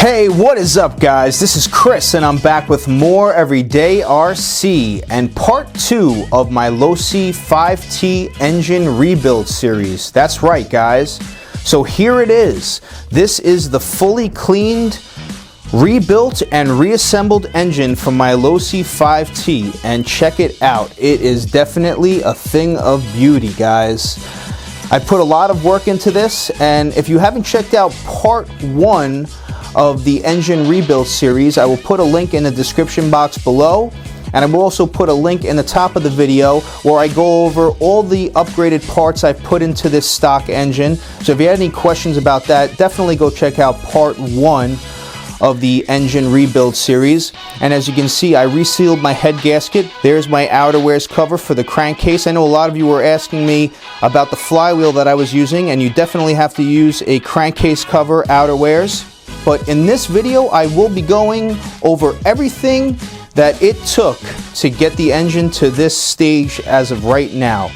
Hey, what is up guys? This is Chris and I'm back with more Everyday RC and part 2 of my Losi 5T engine rebuild series. That's right guys. So here it is. This is the fully cleaned, rebuilt and reassembled engine from my Losi 5T, and check it out. It is definitely a thing of beauty guys. I put a lot of work into this, and if you haven't checked out part 1 of the engine rebuild series, I will put a link in the description box below, and I will also put a link in the top of the video where I go over all the upgraded parts I've put into this stock engine. So if you had any questions about that, definitely go check out part 1 of the engine rebuild series. And as you can see, I resealed my head gasket. There's my outerwears cover for the crankcase. I know a lot of you were asking me about the flywheel that I was using, and you definitely have to use a crankcase cover outerwears. But in this video, I will be going over everything that it took to get the engine to this stage as of right now.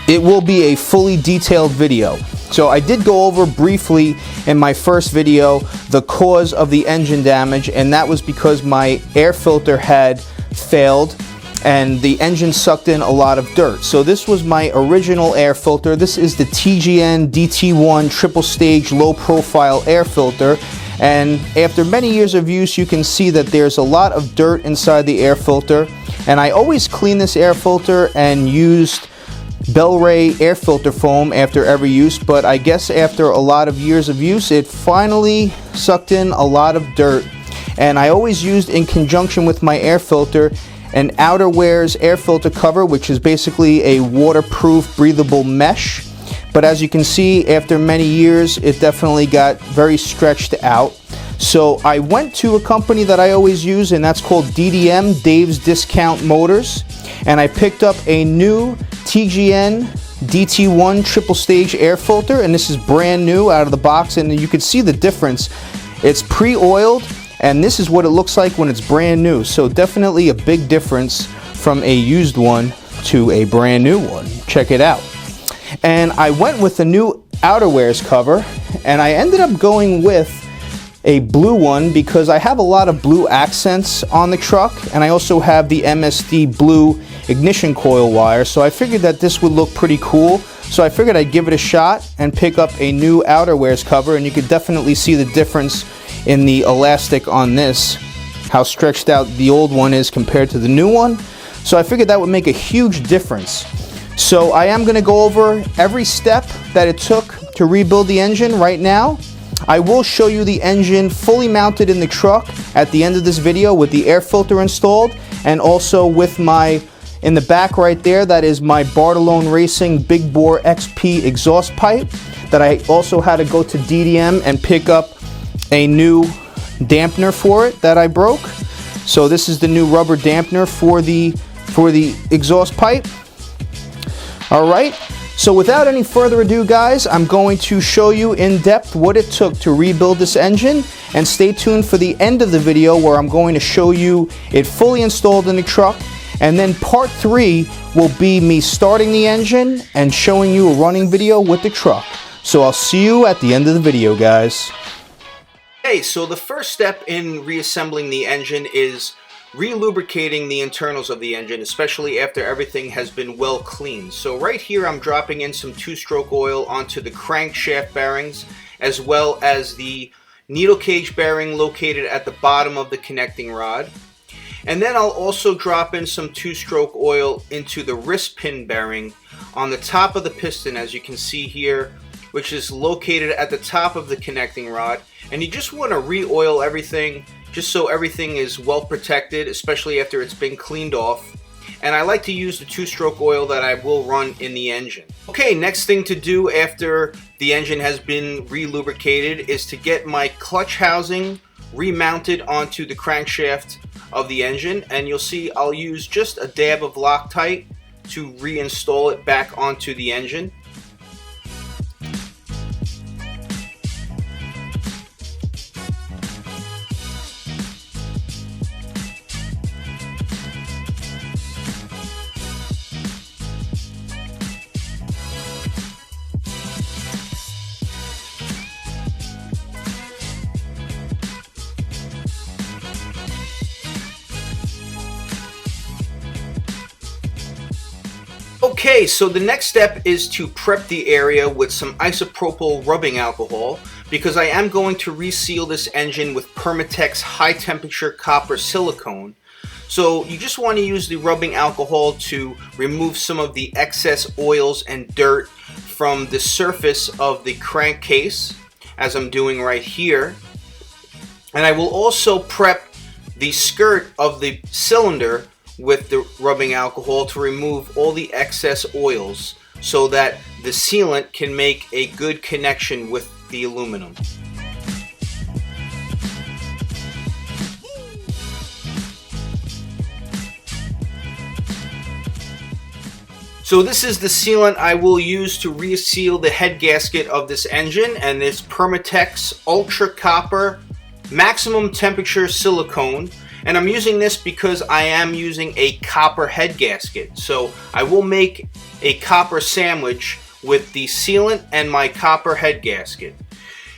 It will be a fully detailed video. So I did go over briefly in my first video the cause of the engine damage, and that was because my air filter had failed and the engine sucked in a lot of dirt. So this was my original air filter. This is the TGN DT1 triple stage low profile air filter. And after many years of use, you can see that there's a lot of dirt inside the air filter. And I always clean this air filter and used Bel-Ray air filter foam after every use, but I guess after a lot of years of use, it finally sucked in a lot of dirt. And I always used, in conjunction with my air filter, an OUTERWEARS air filter cover, which is basically a waterproof breathable mesh. But as you can see, after many years, it definitely got very stretched out. So I went to a company that I always use, and that's called DDM, Dave's Discount Motors. And I picked up a new TGN DT1 triple stage air filter, and this is brand new out of the box, and you can see the difference. It's pre-oiled, and this is what it looks like when it's brand new. So definitely a big difference from a used one to a brand new one. Check it out. And I went with the new outerwears cover, and I ended up going with a blue one because I have a lot of blue accents on the truck, and I also have the MSD blue ignition coil wire, so I figured that this would look pretty cool. So I figured I'd give it a shot and pick up a new outerwears cover, and you could definitely see the difference in the elastic on this, how stretched out the old one is compared to the new one. So I figured that would make a huge difference. So I am going to go over every step that it took to rebuild the engine right now. I will show you the engine fully mounted in the truck at the end of this video with the air filter installed, and also with my, in the back right there, that is my Bartalone Racing Big Bore XP exhaust pipe that I also had to go to DDM and pick up a new dampener for it that I broke. So this is the new rubber dampener for the exhaust pipe. Alright, so without any further ado guys, I'm going to show you in depth what it took to rebuild this engine, and stay tuned for the end of the video where I'm going to show you it fully installed in the truck, and then part 3 will be me starting the engine and showing you a running video with the truck. So I'll see you at the end of the video guys. Okay, so the first step in reassembling the engine is relubricating the internals of the engine, especially after everything has been well cleaned. So right here I'm dropping in some 2-stroke oil onto the crankshaft bearings, as well as the needle cage bearing located at the bottom of the connecting rod. And then I'll also drop in some 2-stroke oil into the wrist pin bearing on the top of the piston, as you can see here, which is located at the top of the connecting rod. And you just want to re-oil everything, just so everything is well protected, especially after it's been cleaned off. And I like to use the 2-stroke oil that I will run in the engine. Okay, next thing to do after the engine has been re-lubricated is to get my clutch housing remounted onto the crankshaft of the engine. And you'll see I'll use just a dab of Loctite to reinstall it back onto the engine. Okay, so the next step is to prep the area with some isopropyl rubbing alcohol, because I am going to reseal this engine with Permatex high temperature copper silicone. So you just want to use the rubbing alcohol to remove some of the excess oils and dirt from the surface of the crankcase, as I'm doing right here. And I will also prep the skirt of the cylinder with the rubbing alcohol to remove all the excess oils so that the sealant can make a good connection with the aluminum. So this is the sealant I will use to reseal the head gasket of this engine, and this Permatex Ultra Copper Maximum Temperature Silicone. And I'm using this because I am using a copper head gasket. So I will make a copper sandwich with the sealant and my copper head gasket.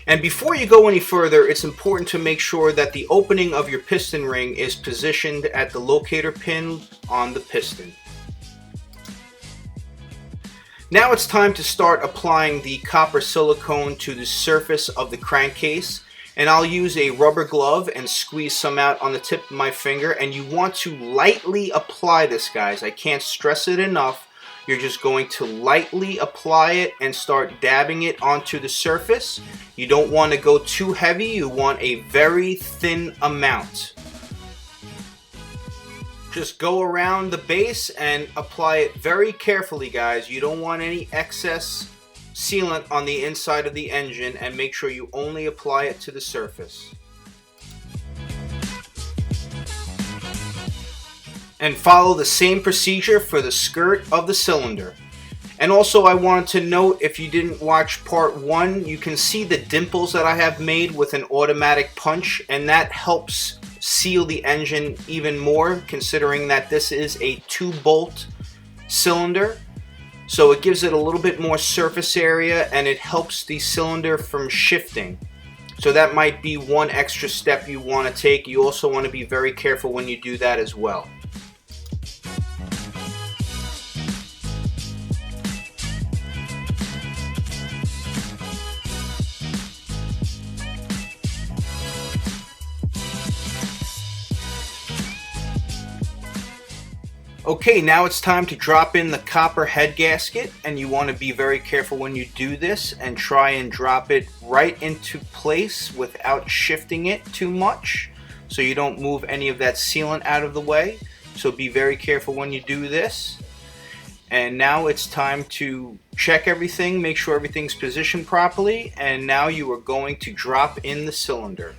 And before you go any further, it's important to make sure that the opening of your piston ring is positioned at the locator pin on the piston. Now it's time to start applying the copper silicone to the surface of the crankcase. And I'll use a rubber glove and squeeze some out on the tip of my finger. And you want to lightly apply this, guys. I can't stress it enough. You're just going to lightly apply it and start dabbing it onto the surface. You don't want to go too heavy. You want a very thin amount. Just go around the base and apply it very carefully, guys. You don't want any excess sealant on the inside of the engine, and make sure you only apply it to the surface. And follow the same procedure for the skirt of the cylinder. And also, I wanted to note, if you didn't watch part 1, you can see the dimples that I have made with an automatic punch, and that helps seal the engine even more, considering that this is a 2-bolt cylinder. So it gives it a little bit more surface area, and it helps the cylinder from shifting. So that might be one extra step you want to take. You also want to be very careful when you do that as well. Okay, now it's time to drop in the copper head gasket, and you want to be very careful when you do this and try and drop it right into place without shifting it too much, so you don't move any of that sealant out of the way. So be very careful when you do this. And now it's time to check everything, make sure everything's positioned properly, and now you are going to drop in the cylinder.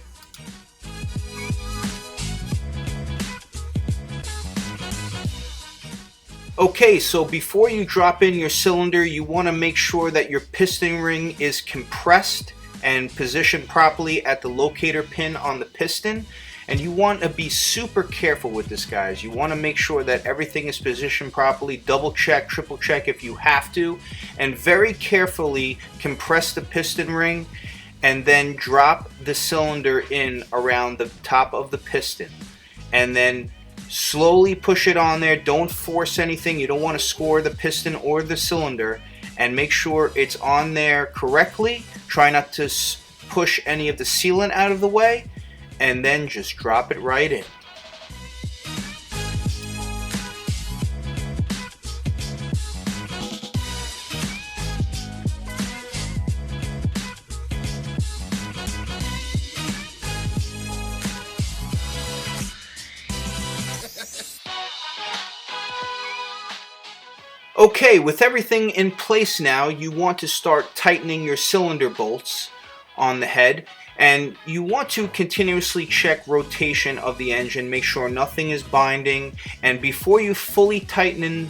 Okay, so before you drop in your cylinder, you want to make sure that your piston ring is compressed and positioned properly at the locator pin on the piston. And you want to be super careful with this, guys. You want to make sure that everything is positioned properly. Double check, triple check if you have to. And very carefully compress the piston ring and then drop the cylinder in around the top of the piston. And then slowly push it on there. Don't force anything. You don't want to score the piston or the cylinder, and make sure it's on there correctly. Try not to push any of the sealant out of the way, and then just drop it right in. Okay, with everything in place now, you want to start tightening your cylinder bolts on the head, and you want to continuously check rotation of the engine, make sure nothing is binding, and before you fully tighten in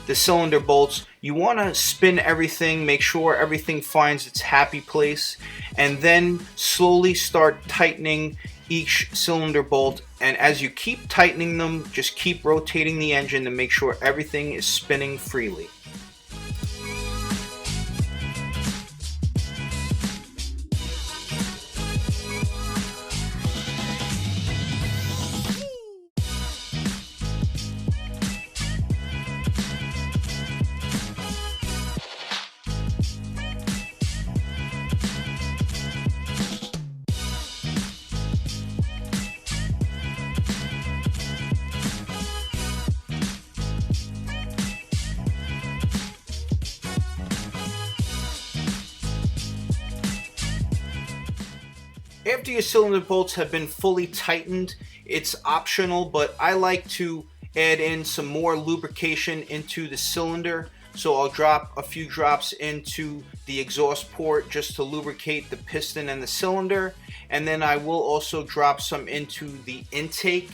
the cylinder bolts, you want to spin everything, make sure everything finds its happy place, and then slowly start tightening each cylinder bolt. And as you keep tightening them, just keep rotating the engine to make sure everything is spinning freely. After your cylinder bolts have been fully tightened, it's optional, but I like to add in some more lubrication into the cylinder. So I'll drop a few drops into the exhaust port just to lubricate the piston and the cylinder. And then I will also drop some into the intake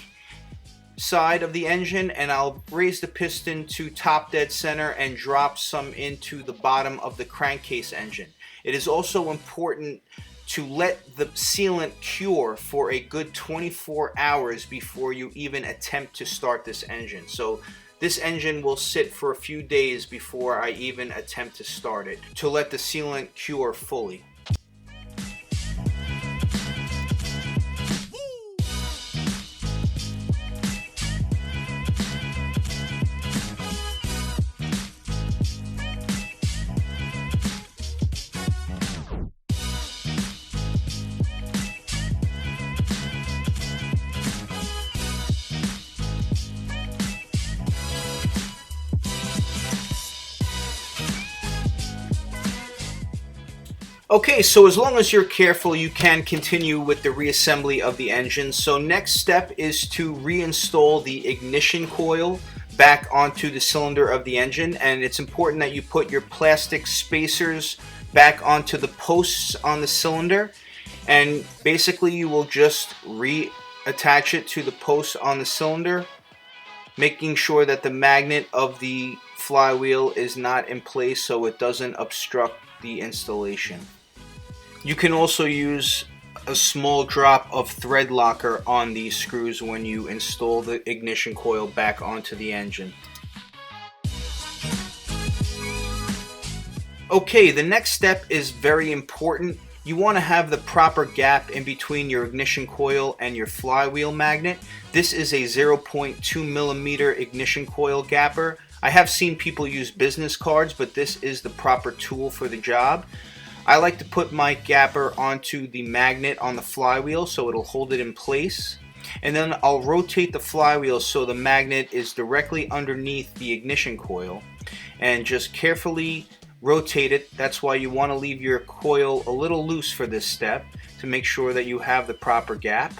side of the engine, and I'll raise the piston to top dead center and drop some into the bottom of the crankcase engine. It is also important to let the sealant cure for a good 24 hours before you even attempt to start this engine. So this engine will sit for a few days before I even attempt to start it, to let the sealant cure fully. Okay, so as long as you're careful, you can continue with the reassembly of the engine. So next step is to reinstall the ignition coil back onto the cylinder of the engine, and it's important that you put your plastic spacers back onto the posts on the cylinder, and basically you will just reattach it to the posts on the cylinder, making sure that the magnet of the flywheel is not in place so it doesn't obstruct the installation. You can also use a small drop of thread locker on these screws when you install the ignition coil back onto the engine. Okay, the next step is very important. You want to have the proper gap in between your ignition coil and your flywheel magnet. This is a 0.2 millimeter ignition coil gapper. I have seen people use business cards, but this is the proper tool for the job. I like to put my gapper onto the magnet on the flywheel so it'll hold it in place. And then I'll rotate the flywheel so the magnet is directly underneath the ignition coil. And just carefully rotate it. That's why you want to leave your coil a little loose for this step to make sure that you have the proper gap.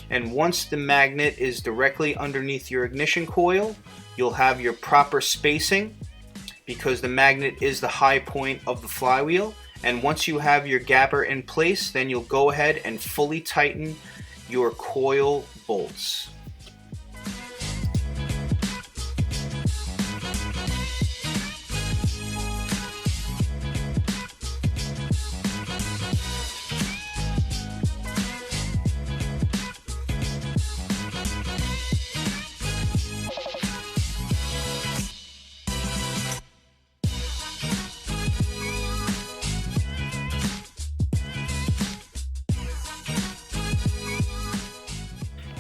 And once the magnet is directly underneath your ignition coil, you'll have your proper spacing because the magnet is the high point of the flywheel. And once you have your gapper in place, then you'll go ahead and fully tighten your coil bolts.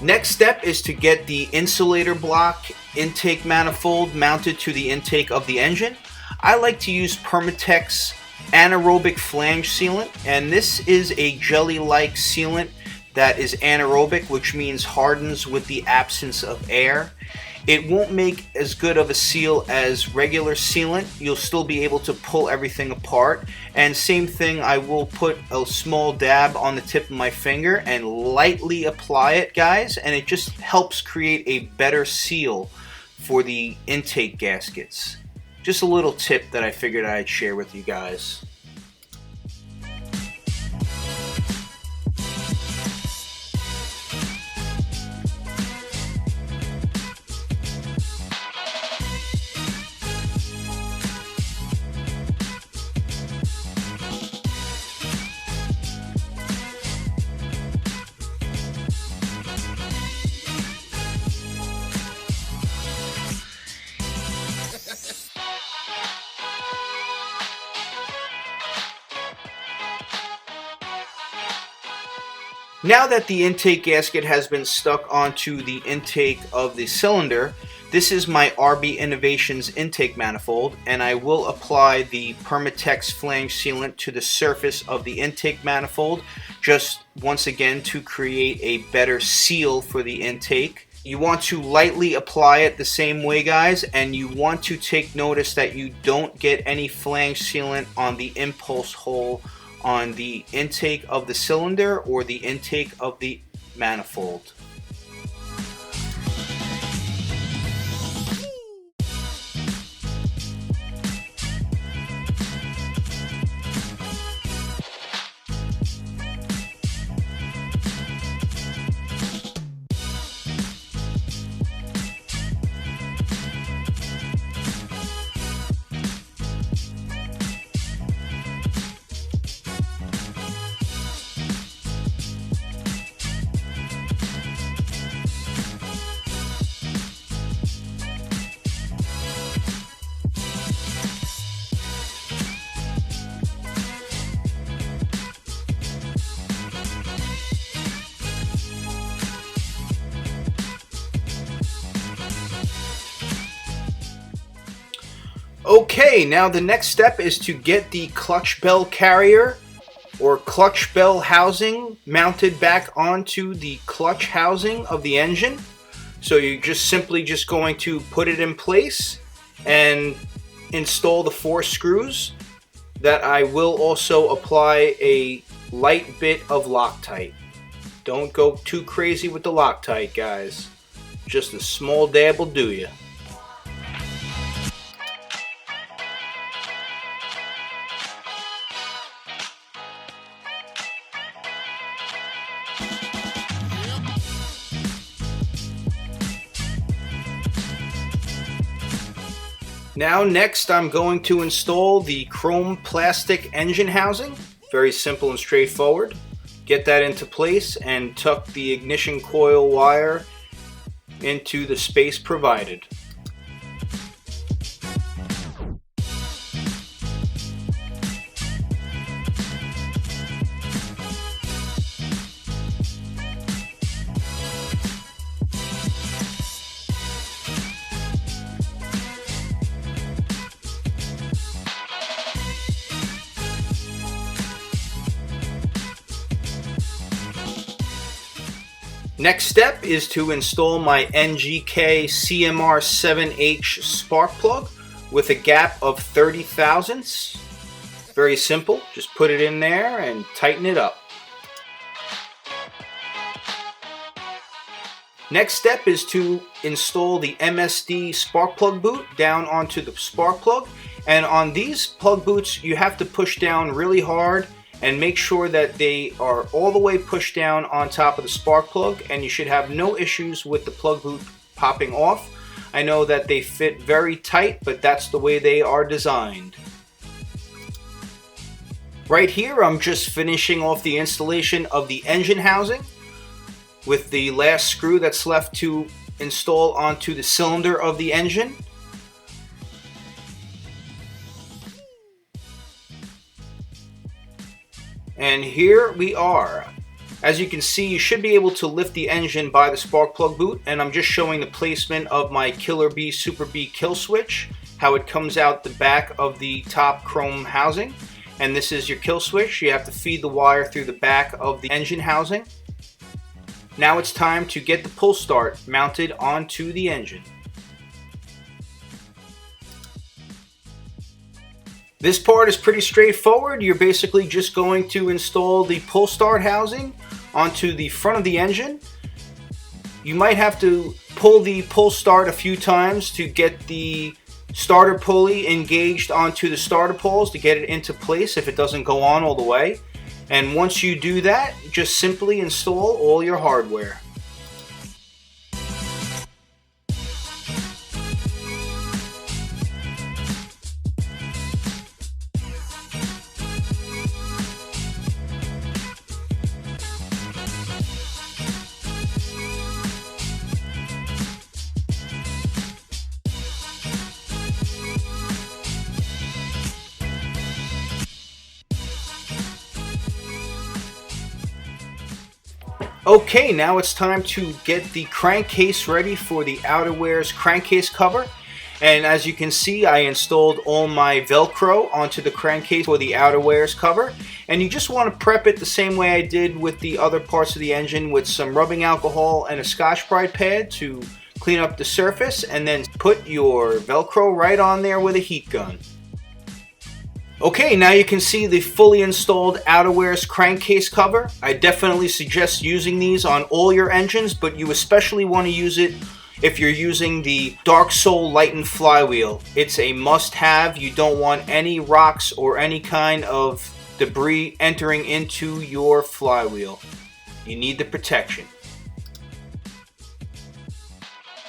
Next step is to get the insulator block intake manifold mounted to the intake of the engine. I like to use Permatex anaerobic flange sealant, and this is a jelly-like sealant that is anaerobic, which means hardens with the absence of air. It won't make as good of a seal as regular sealant. You'll still be able to pull everything apart. And same thing, I will put a small dab on the tip of my finger and lightly apply it, guys, and it just helps create a better seal for the intake gaskets. Just a little tip that I figured I'd share with you guys. Now that the intake gasket has been stuck onto the intake of the cylinder, this is my RB Innovations intake manifold, and I will apply the Permatex flange sealant to the surface of the intake manifold, just once again to create a better seal for the intake. You want to lightly apply it the same way, guys, and you want to take notice that you don't get any flange sealant on the impulse hole on the intake of the cylinder or the intake of the manifold. Okay, now the next step is to get the clutch bell carrier or clutch bell housing mounted back onto the clutch housing of the engine. So you're just simply going to put it in place and install the 4 screws. That I will also apply a light bit of Loctite. Don't go too crazy with the Loctite, guys. Just a small dab will do you. Now next I'm going to install the chrome plastic engine housing. Very simple and straightforward. Get that into place and tuck the ignition coil wire into the space provided. Next step is to install my NGK CMR7H spark plug with a gap of 30 thousandths. Very simple, just put it in there and tighten it up. Next step is to install the MSD spark plug boot down onto the spark plug. And on these plug boots you have to push down really hard and make sure that they are all the way pushed down on top of the spark plug, and you should have no issues with the plug boot popping off. I know that they fit very tight, but that's the way they are designed. Right here I'm just finishing off the installation of the engine housing with the last screw that's left to install onto the cylinder of the engine. And here we are. As you can see, you should be able to lift the engine by the spark plug boot, and I'm just showing the placement of my Killer B Super B kill switch, how it comes out the back of the top chrome housing. And this is your kill switch. You have to feed the wire through the back of the engine housing. Now it's time to get the pull start mounted onto the engine. This part is pretty straightforward. You're basically just going to install the pull start housing onto the front of the engine. You might have to pull the pull start a few times to get the starter pulley engaged onto the starter poles to get it into place if it doesn't go on all the way. And once you do that, just simply install all your hardware. Okay, now it's time to get the crankcase ready for the OUTERWEARS crankcase cover. And as you can see, I installed all my Velcro onto the crankcase for the OUTERWEARS cover. And you just want to prep it the same way I did with the other parts of the engine, with some rubbing alcohol and a Scotch-Brite pad to clean up the surface, and then put your Velcro right on there with a heat gun. Okay, now you can see the fully installed OUTERWEARS crankcase cover. I definitely suggest using these on all your engines, but you especially want to use it if you're using the DARKSOUL lightened flywheel. It's a must-have. You don't want any rocks or any kind of debris entering into your flywheel. You need the protection.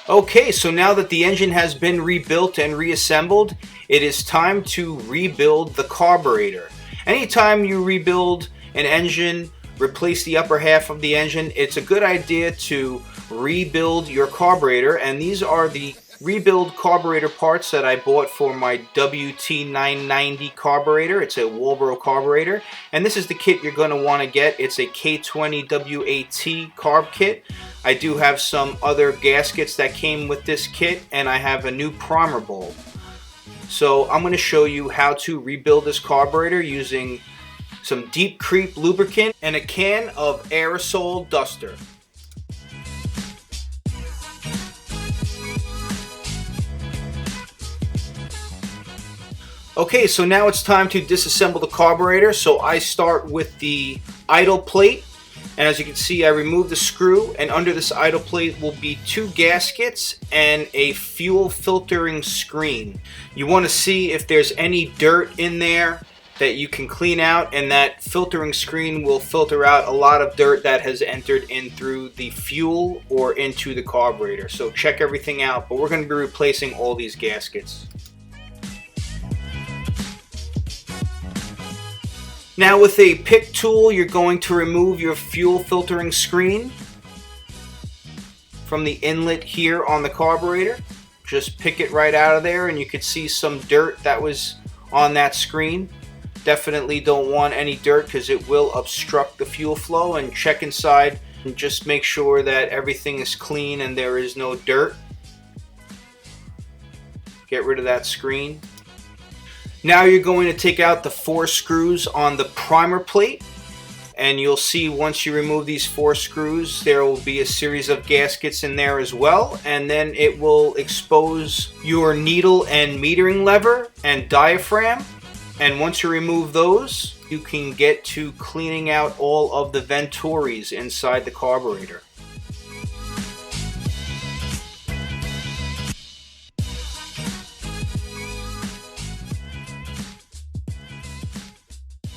Okay, so now that the engine has been rebuilt and reassembled, it is time to rebuild the carburetor. Anytime you rebuild an engine, replace the upper half of the engine, it's a good idea to rebuild your carburetor, and these are the rebuild carburetor parts that I bought for my WT990 carburetor. It's a WALBORO carburetor, and this is the kit you're going to want to get. It's a K20 W8T carb kit. I do have some other gaskets that came with this kit, and I have a new primer bowl. So I'm going to show you how to rebuild this carburetor using some deep creep lubricant and a can of aerosol duster. Okay, so now it's time to disassemble the carburetor. So I start with the idle plate, and as you can see, I remove the screw, and under this idle plate will be two gaskets and a fuel filtering screen. You want to see if there's any dirt in there that you can clean out, and that filtering screen will filter out a lot of dirt that has entered in through the fuel or into the carburetor. So check everything out, but we're going to be replacing all these gaskets. Now with a pick tool, you're going to remove your fuel filtering screen from the inlet here on the carburetor. Just pick it right out of there, and you can see some dirt that was on that screen. Definitely don't want any dirt because it will obstruct the fuel flow, and check inside and just make sure that everything is clean and there is no dirt. Get rid of that screen. Now you're going to take out the 4 screws on the primer plate, and you'll see once you remove these 4 screws there will be a series of gaskets in there as well, and then it will expose your needle and metering lever and diaphragm, and once you remove those you can get to cleaning out all of the ventories inside the carburetor.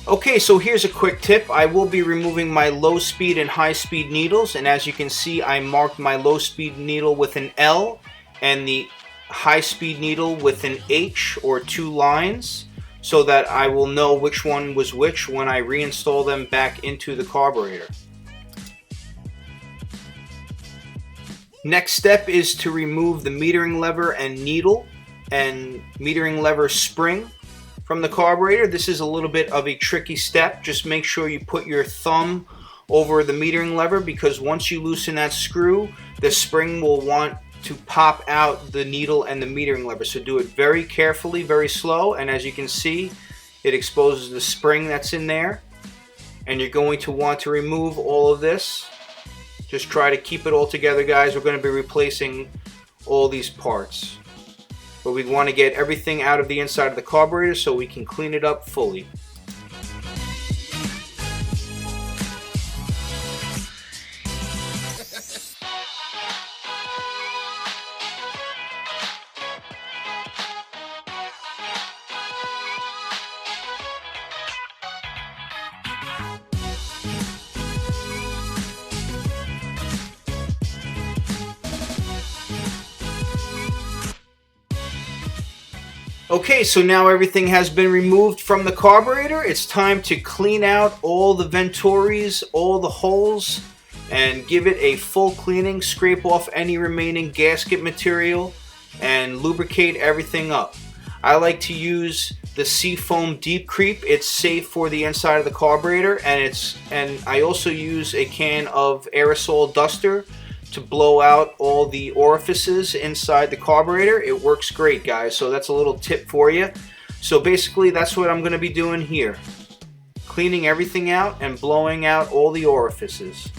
Okay, so here's a quick tip. I will be removing my low speed and high speed needles, and as you can see I marked my low speed needle with an L and the high speed needle with an H or 2 lines, so that I will know which one was which when I reinstall them back into the carburetor. Next step is to remove the metering lever and needle and metering lever spring from the carburetor. This is a little bit of a tricky step. Just make sure you put your thumb over the metering lever, because once you loosen that screw, the spring will want to pop out the needle and the metering lever. So do it very carefully, very slow, and as you can see it exposes the spring that's in there, and you're going to want to remove all of this. Just try to keep it all together, guys. We're going to be replacing all these parts. But we want to get everything out of the inside of the carburetor so we can clean it up fully. Okay, so now everything has been removed from the carburetor. It's time to clean out all the ventories, all the holes, and give it a full cleaning. Scrape off any remaining gasket material and lubricate everything up. I like to use the Seafoam Deep Creep. It's safe for the inside of the carburetor, and I also use a can of aerosol duster to blow out all the orifices inside the carburetor. It works great, guys, so that's a little tip for you. So basically that's what I'm going to be doing here, cleaning everything out and blowing out all the orifices.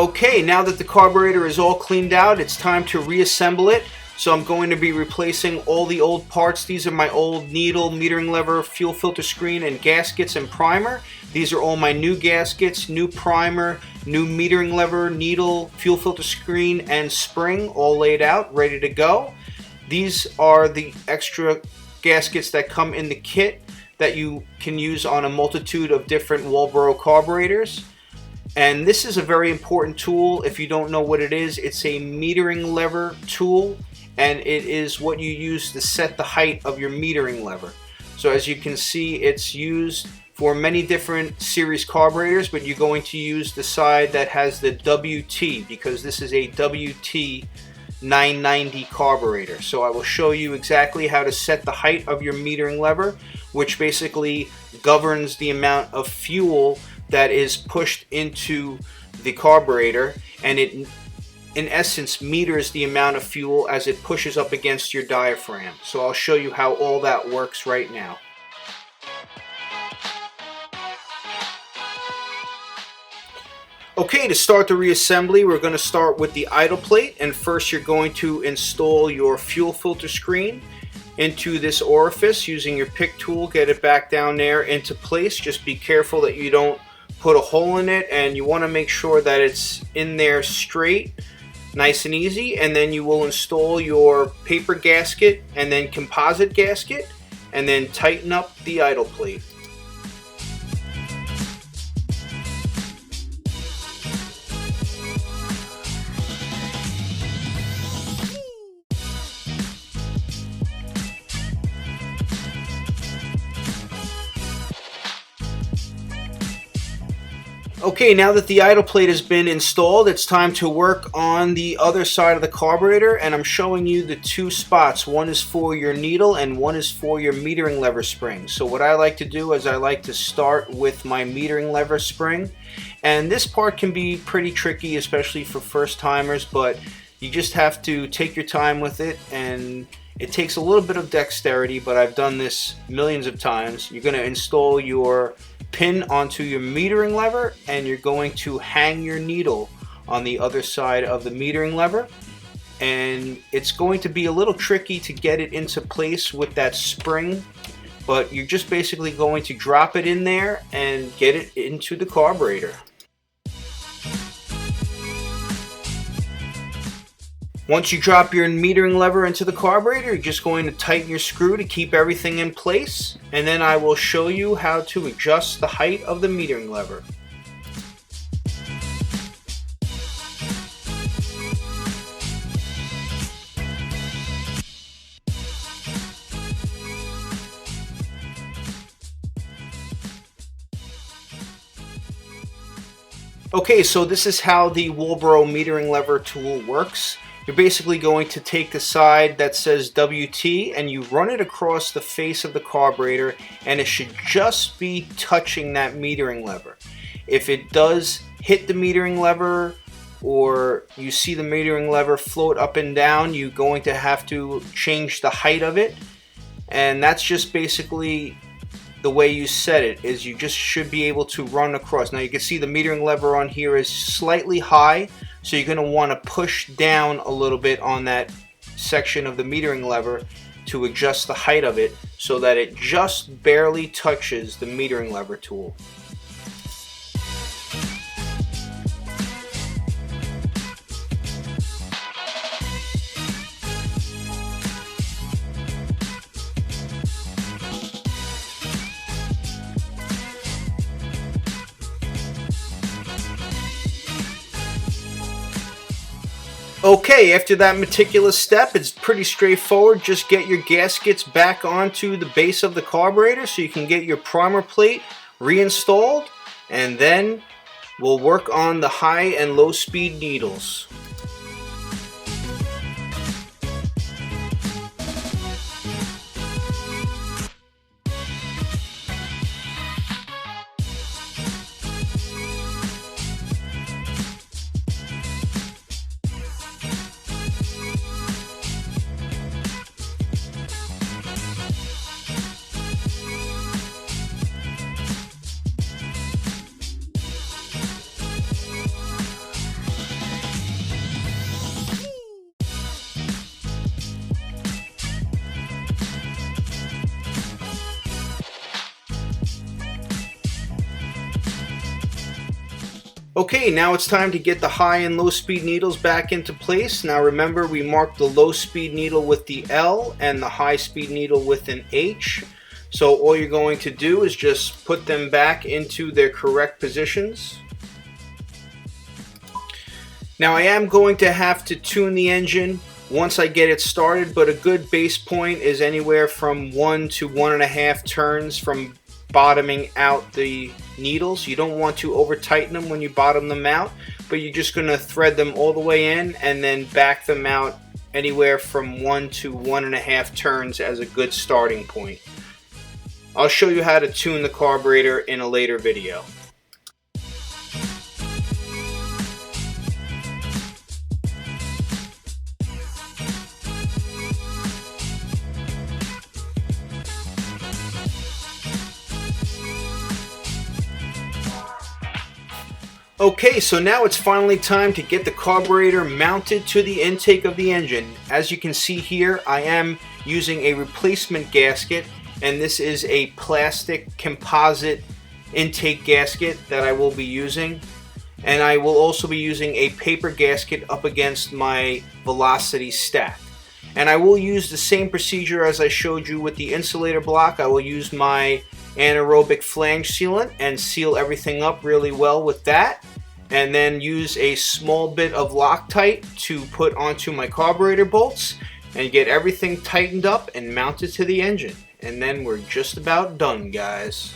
Okay, now that the carburetor is all cleaned out, it's time to reassemble it. So I'm going to be replacing all the old parts. These are my old needle, metering lever, fuel filter screen, and gaskets and primer. These are all my new gaskets, new primer, new metering lever, needle, fuel filter screen, and spring all laid out, ready to go. These are the extra gaskets that come in the kit that you can use on a multitude of different WALBORO carburetors. And this is a very important tool. If you don't know what it is, it's a metering lever tool, and it is what you use to set the height of your metering lever. So as you can see, it's used for many different series carburetors, but you're going to use the side that has the WT, because this is a WT 990 carburetor. So I will show you exactly how to set the height of your metering lever, which basically governs the amount of fuel that is pushed into the carburetor, and it in essence meters the amount of fuel as it pushes up against your diaphragm. So I'll show you how all that works right now. Okay, to start the reassembly, we're going to start with the idle plate, and first you're going to install your fuel filter screen into this orifice using your pick tool. Get it back down there into place. Just be careful that you don't put a hole in it, and you want to make sure that it's in there straight, nice and easy. And then you will install your paper gasket and then composite gasket, and then tighten up the idle plate. Okay, now that the idle plate has been installed, it's time to work on the other side of the carburetor, and I'm showing you the two spots. One is for your needle and one is for your metering lever spring. So what I like to do is I like to start with my metering lever spring, and this part can be pretty tricky, especially for first timers, but you just have to take your time with it, and it takes a little bit of dexterity, but I've done this millions of times. You're going to install your pin onto your metering lever, and you're going to hang your needle on the other side of the metering lever, and it's going to be a little tricky to get it into place with that spring, but you're just basically going to drop it in there and get it into the carburetor. Once you drop your metering lever into the carburetor, you're just going to tighten your screw to keep everything in place, and then I will show you how to adjust the height of the metering lever. Okay, so this is how the WALBORO metering lever tool works. You're basically going to take the side that says WT and you run it across the face of the carburetor, and it should just be touching that metering lever. If it does hit the metering lever, or you see the metering lever float up and down, you're going to have to change the height of it, and that's just basically the way you set it. Is you just should be able to run across. Now you can see the metering lever on here is slightly high, so you're going to want to push down a little bit on that section of the metering lever to adjust the height of it so that it just barely touches the metering lever tool. Okay, after that meticulous step, it's pretty straightforward. Just get your gaskets back onto the base of the carburetor so you can get your primer plate reinstalled, and then we'll work on the high and low speed needles. Okay, now it's time to get the high and low speed needles back into place. Now remember, we marked the low speed needle with the L and the high speed needle with an H. So all you're going to do is just put them back into their correct positions. Now I am going to have to tune the engine once I get it started, but a good base point is anywhere from 1 to 1.5 turns from bottoming out the needles. You don't want to over tighten them when you bottom them out, but you're just going to thread them all the way in and then back them out anywhere from 1 to 1.5 turns as a good starting point. I'll show you how to tune the carburetor in a later video. Okay, so now it's finally time to get the carburetor mounted to the intake of the engine. As you can see here, I am using a replacement gasket, and this is a plastic composite intake gasket that I will be using. And I will also be using a paper gasket up against my velocity stack. And I will use the same procedure as I showed you with the insulator block. I will use my anaerobic flange sealant and seal everything up really well with that, and then use a small bit of Loctite to put onto my carburetor bolts and get everything tightened up and mounted to the engine. And then we're just about done, guys.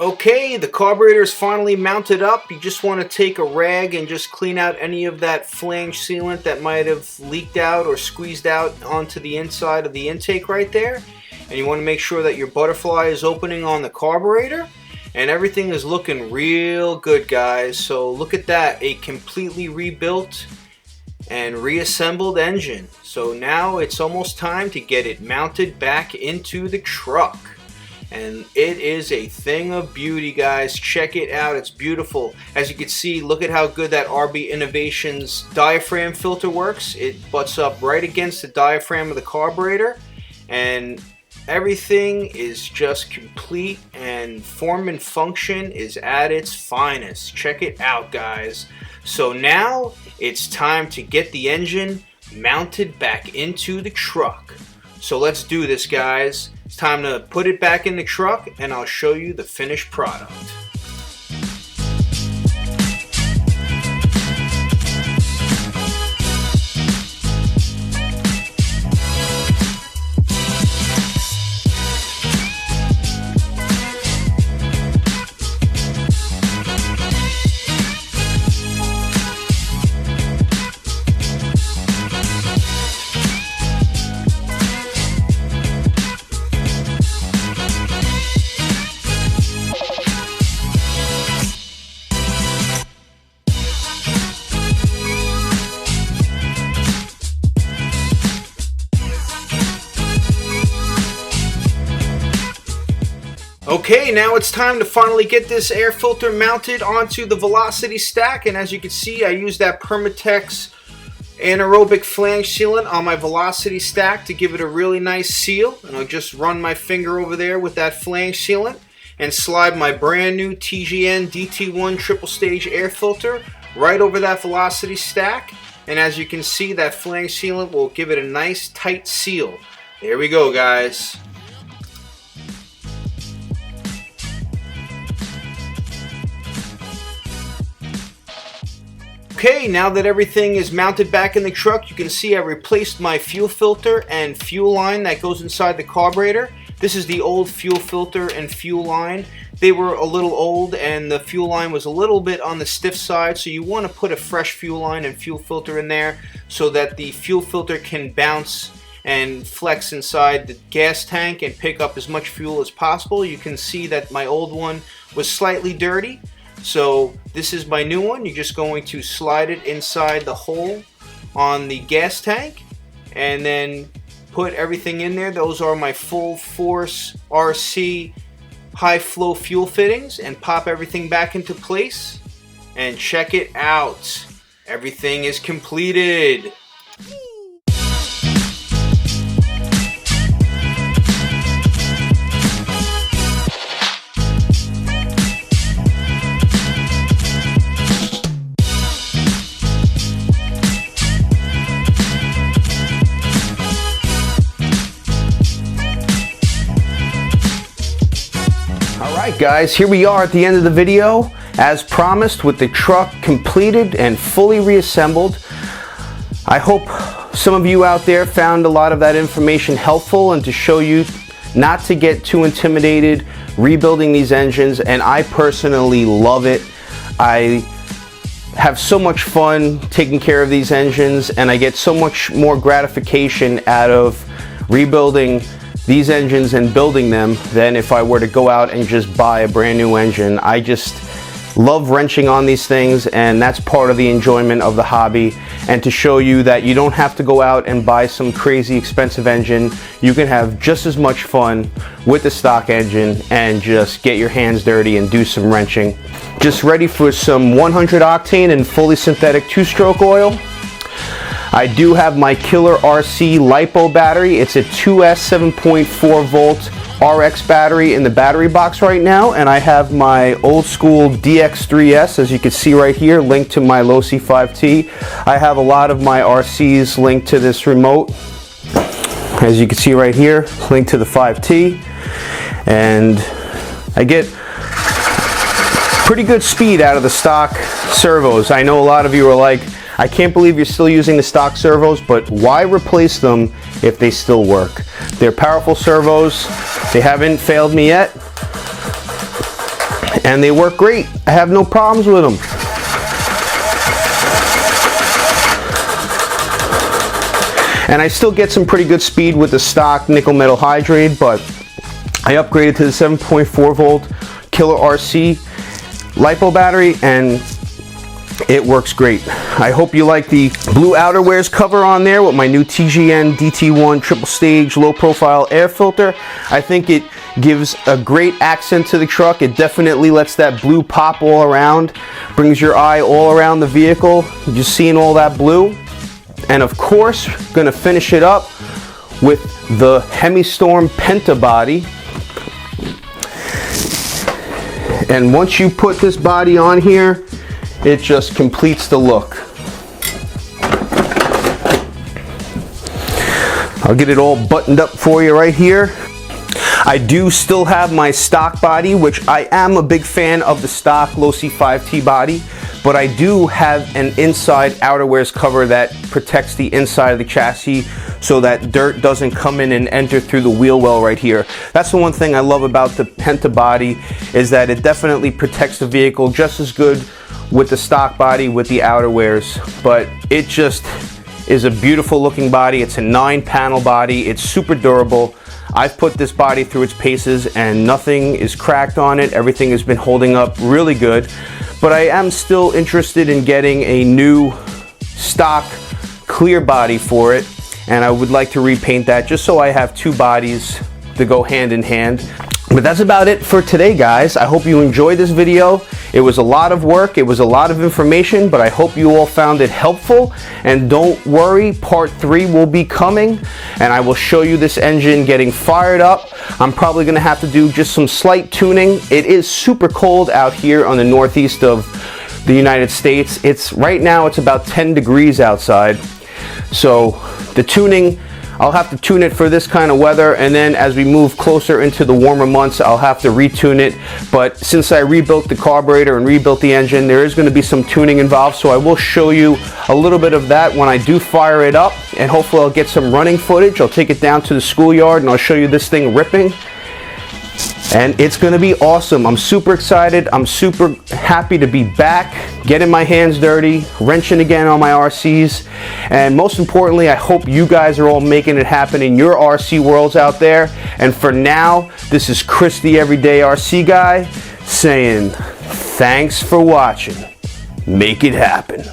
Okay, the carburetor is finally mounted up. You just want to take a rag and just clean out any of that flange sealant that might have leaked out or squeezed out onto the inside of the intake right there. And you want to make sure that your butterfly is opening on the carburetor. And everything is looking real good, guys. So look at that, a completely rebuilt and reassembled engine. So now it's almost time to get it mounted back into the truck. And it is a thing of beauty, guys. Check it out, it's beautiful. As you can see, look at how good that RB Innovations diaphragm filter works. It butts up right against the diaphragm of the carburetor, and everything is just complete, and form and function is at its finest. Check it out, guys. So now it's time to get the engine mounted back into the truck. So let's do this, guys. It's time to put it back in the truck, and I'll show you the finished product. Okay, now it's time to finally get this air filter mounted onto the velocity stack, and as you can see, I use that Permatex anaerobic flange sealant on my velocity stack to give it a really nice seal. And I'll just run my finger over there with that flange sealant and slide my brand new TGN DT1 triple stage air filter right over that velocity stack. And as you can see, that flange sealant will give it a nice tight seal. There we go, guys. Okay, now that everything is mounted back in the truck, you can see I replaced my fuel filter and fuel line that goes inside the carburetor. This is the old fuel filter and fuel line. They were a little old and the fuel line was a little bit on the stiff side, so you want to put a fresh fuel line and fuel filter in there so that the fuel filter can bounce and flex inside the gas tank and pick up as much fuel as possible. You can see that my old one was slightly dirty. So this is my new one. You're just going to slide it inside the hole on the gas tank and then put everything in there. Those are my full force RC high flow fuel fittings, and pop everything back into place. And check it out. Everything is completed. Alright guys, here we are at the end of the video, as promised, with the truck completed and fully reassembled. I hope some of you out there found a lot of that information helpful, and to show you not to get too intimidated rebuilding these engines. And I personally love it. I have so much fun taking care of these engines, and I get so much more gratification out of rebuilding these engines and building them than if I were to go out and just buy a brand new engine. I just love wrenching on these things, and that's part of the enjoyment of the hobby. And to show you that you don't have to go out and buy some crazy expensive engine, you can have just as much fun with the stock engine and just get your hands dirty and do some wrenching. Just ready for some 100 octane and fully synthetic 2-stroke oil. I do have my Killer RC LiPo battery. It's a 2S 7.4 volt RX battery in the battery box right now, and I have my old school DX3S, as you can see right here, linked to my Losi 5T. I have a lot of my RCs linked to this remote, as you can see right here, linked to the 5T, and I get pretty good speed out of the stock servos. I know a lot of you are like, I can't believe you're still using the stock servos, but why replace them if they still work? They're powerful servos. They haven't failed me yet, and they work great. I have no problems with them. And I still get some pretty good speed with the stock nickel metal hydrate, but I upgraded to the 7.4 volt Killer RC LiPo battery, and it works great. I hope you like the blue outerwears cover on there with my new TGN DT1 triple stage low profile air filter. I think it gives a great accent to the truck. It definitely lets that blue pop all around, brings your eye all around the vehicle, just seeing all that blue. And of course, gonna finish it up with the Hemistorm Penta body. And once you put this body on here, it just completes the look. I'll get it all buttoned up for you right here. I do still have my stock body, which I am a big fan of the stock Losi 5T body, but I do have an inside outerwears cover that protects the inside of the chassis so that dirt doesn't come in and enter through the wheel well right here. That's the one thing I love about the Penta body, is that it definitely protects the vehicle just as good with the stock body with the outerwears, but it just is a beautiful looking body. It's a 9-panel body. It's super durable. I've put this body through its paces and nothing is cracked on it. Everything has been holding up really good, but I am still interested in getting a new stock clear body for it, and I would like to repaint that just so I have two bodies to go hand in hand. But that's about it for today, guys. I hope you enjoyed this video. It was a lot of work, it was a lot of information, but I hope you all found it helpful. And don't worry, part 3 will be coming, and I will show you this engine getting fired up. I'm probably gonna have to do just some slight tuning. It is super cold out here on the northeast of the United States. Right now it's about 10 degrees outside. So the tuning, I'll have to tune it for this kind of weather, and then as we move closer into the warmer months, I'll have to retune it. But since I rebuilt the carburetor and rebuilt the engine, there is going to be some tuning involved, so I will show you a little bit of that when I do fire it up, and hopefully I'll get some running footage. I'll take it down to the schoolyard and I'll show you this thing ripping. And it's going to be awesome. I'm super excited. I'm super happy to be back, getting my hands dirty, wrenching again on my RCs. And most importantly, I hope you guys are all making it happen in your RC worlds out there. And for now, this is Chris, the Everyday RC Guy, saying thanks for watching. Make it happen.